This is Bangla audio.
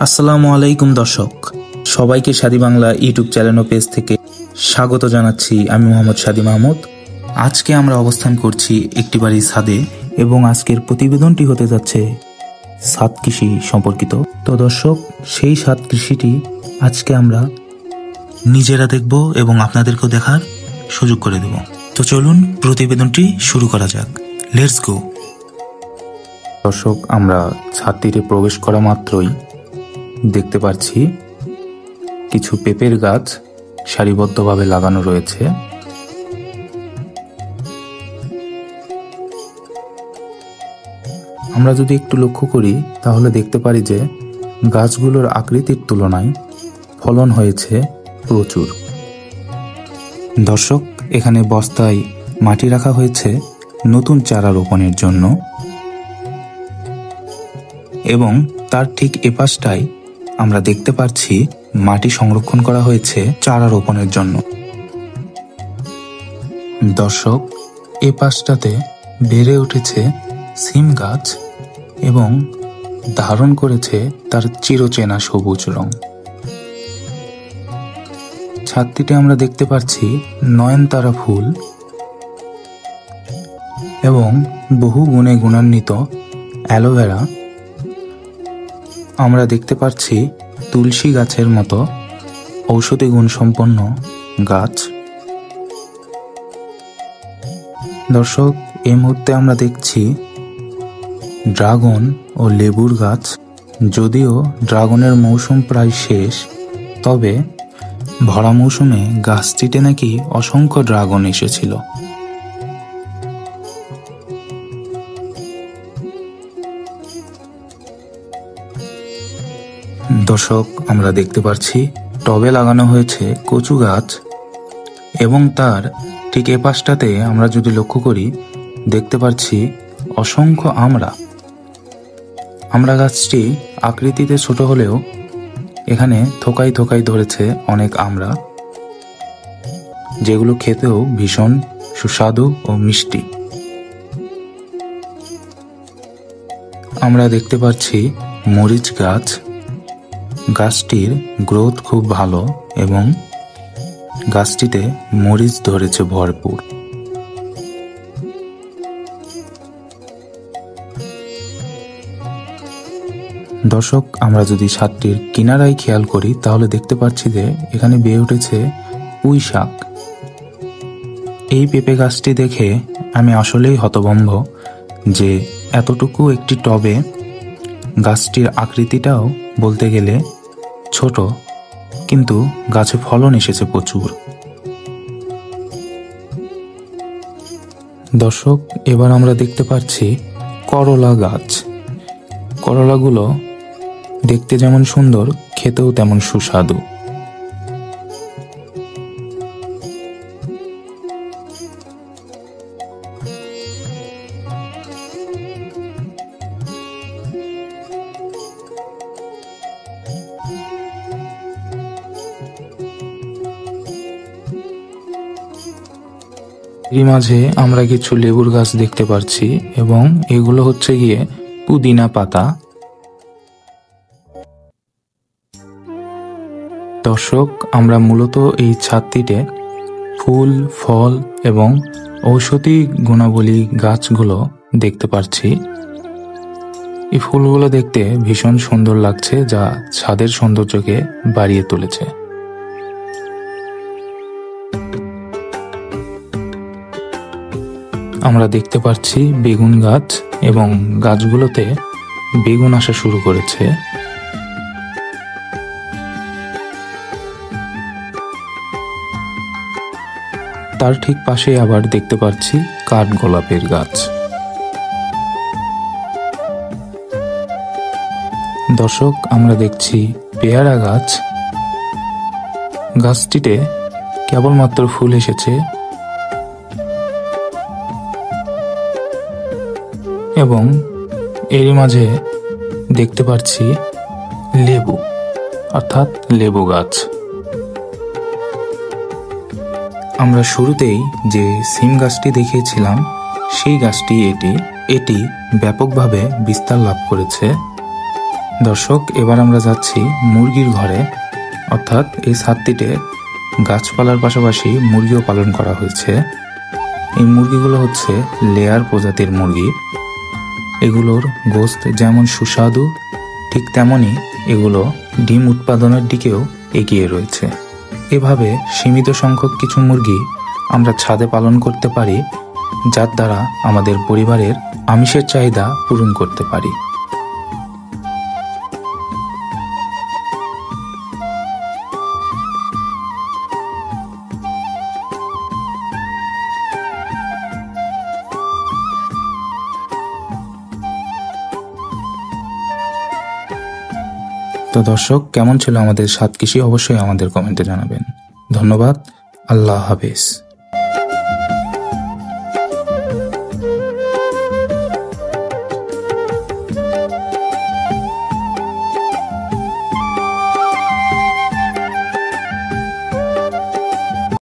আসসালামু আলাইকুম দর্শক, সবাইকে শাদি বাংলা ইউটিউব চ্যানেল ও পেজ থেকে স্বাগত জানাচ্ছি। আমি মোহাম্মদ শাদি মাহমুদ। আজকে আমরা অবস্থান করছি একটি বাড়ির ছাদে এবং আজকের প্রতিবেদনটি হতে যাচ্ছে ছাদ কৃষি সম্পর্কিত। তো দর্শক, সেই ছাদ কৃষিটি আজকে আমরা নিজেরা দেখব এবং আপনাদেরকেও দেখার সুযোগ করে দেব। তো চলুন প্রতিবেদনটি শুরু করা যাক। Let's go. দর্শক, আমরা ছাদটিতে প্রবেশ করা মাত্রই দেখতে পাচ্ছি কিছু পেঁপের গাছ সারিবদ্ধভাবে লাগানো রয়েছে। আমরা যদি একটু লক্ষ্য করি তাহলে দেখতে পারি যে গাছগুলোর আকৃতির তুলনায় ফলন হয়েছে প্রচুর। দর্শক, এখানে বস্তায় মাটি রাখা হয়েছে নতুন চারা রোপণের জন্য এবং তার ঠিক এপাশটায় আমরা দেখতে পাচ্ছি মাটি সংরক্ষণ করা হয়েছে চারা রোপণের জন্য। দর্শক, এ পাশটাতে বেড়ে উঠেছে সিম গাছ এবং ধারণ করেছে তার চিরচেনা সবুজ রং। ছাদটিতে আমরা দেখতে পাচ্ছি নয়নতারা ফুল এবং বহু গুণে গুণান্বিত অ্যালোভেরা। আমরা দেখতে পাচ্ছি তুলসী গাছের মতো ঔষধি গুণসম্পন্ন গাছ। দর্শক, এই মুহূর্তে আমরা দেখছি ড্রাগন ও লেবুর গাছ। যদিও ড্রাগনের মৌসুম প্রায় শেষ, তবে ভরা মৌসুমে গাছটিতে নাকি অসংখ্য ড্রাগন এসেছিল। দর্শক, আমরা দেখতে পাচ্ছি টবে লাগানো হয়েছে কচু গাছ এবং তার ঠিক এ পাশটাতে আমরা যদি লক্ষ্য করি দেখতে পাচ্ছি অসংখ্য আমরা গাছটি আকৃতিতে ছোট হলেও এখানে থোকায় থোকায় ধরেছে অনেক আমরা, যেগুলো খেতেও ভীষণ সুস্বাদু ও মিষ্টি। আমরা দেখতে পাচ্ছি মরিচ গাছ। গাছটির গ্রোথ খুব ভালো এবং গাছটিতে মরিচ ধরেছে ভরপুর। দর্শক, আমরা যদি ছাদটির কিনারায় খেয়াল করি তাহলে দেখতে পাচ্ছি যে এখানে বেয়ে উঠেছে পুঁই শাক। এই পেঁপে গাছটি দেখে আমি আসলেই হতভম্ব যে এতটুকু একটি টবে গাছটির আকৃতিটাও বলতে গেলে ছোট, কিন্তু গাছে ফলন এসেছে প্রচুর। দর্শক, এবার আমরা দেখতে পাচ্ছি করলা গাছ। করলাগুলো দেখতে যেমন সুন্দর, খেতেও তেমন সুস্বাদু। এরই মাঝে আমরা কিছু লেবুর গাছ দেখতে পাচ্ছি এবং এগুলো হচ্ছে গিয়ে পুদিনা পাতা। দর্শক, আমরা মূলত এই ছাদটিতে ফুল, ফল এবং ঔষধি গুণাবলী গাছগুলো দেখতে পাচ্ছি। এই ফুলগুলো দেখতে ভীষণ সুন্দর লাগছে, যা ছাদের সৌন্দর্যকে বাড়িয়ে তুলেছে। আমরা দেখতে পাচ্ছি বেগুন গাছ এবং গাছগুলোতে বেগুন আসা শুরু করেছে। তার ঠিক পাশে আবার দেখতে পাচ্ছি কাঠগোলাপের গাছ। দর্শক, আমরা দেখছি পেয়ারা গাছ। গাছটিতে কেবলমাত্র ফুল এসেছে এবং এরই মাঝে দেখতে পাচ্ছি লেবু, অর্থাৎ লেবু গাছ। আমরা শুরুতেই যে সিম গাছটি দেখিয়েছিলাম সেই গাছটি এটি ব্যাপকভাবে বিস্তার লাভ করেছে দর্শক, এবার আমরা যাচ্ছি মুরগির ঘরে। অর্থাৎ এই ছাদটিতে গাছপালার পাশাপাশি মুরগিও পালন করা হয়েছে। এই মুরগিগুলো হচ্ছে লেয়ার প্রজাতির মুরগি। এগুলোর গোশত যেমন সুস্বাদু, ঠিক তেমনই এগুলো ডিম উৎপাদনের দিকেও এগিয়ে রয়েছে। এভাবে সীমিত সংখ্যক কিছু মুরগি আমরা ছাদে পালন করতে পারি, যার দ্বারা আমাদের পরিবারের আমিষের চাহিদা পূরণ করতে পারি। তো দর্শক, কেমন ছিল আমাদের সাত কৃষি অবশ্যই আমাদের কমেন্টে জানাবেন। ধন্যবাদ। আল্লাহ হাফেজ।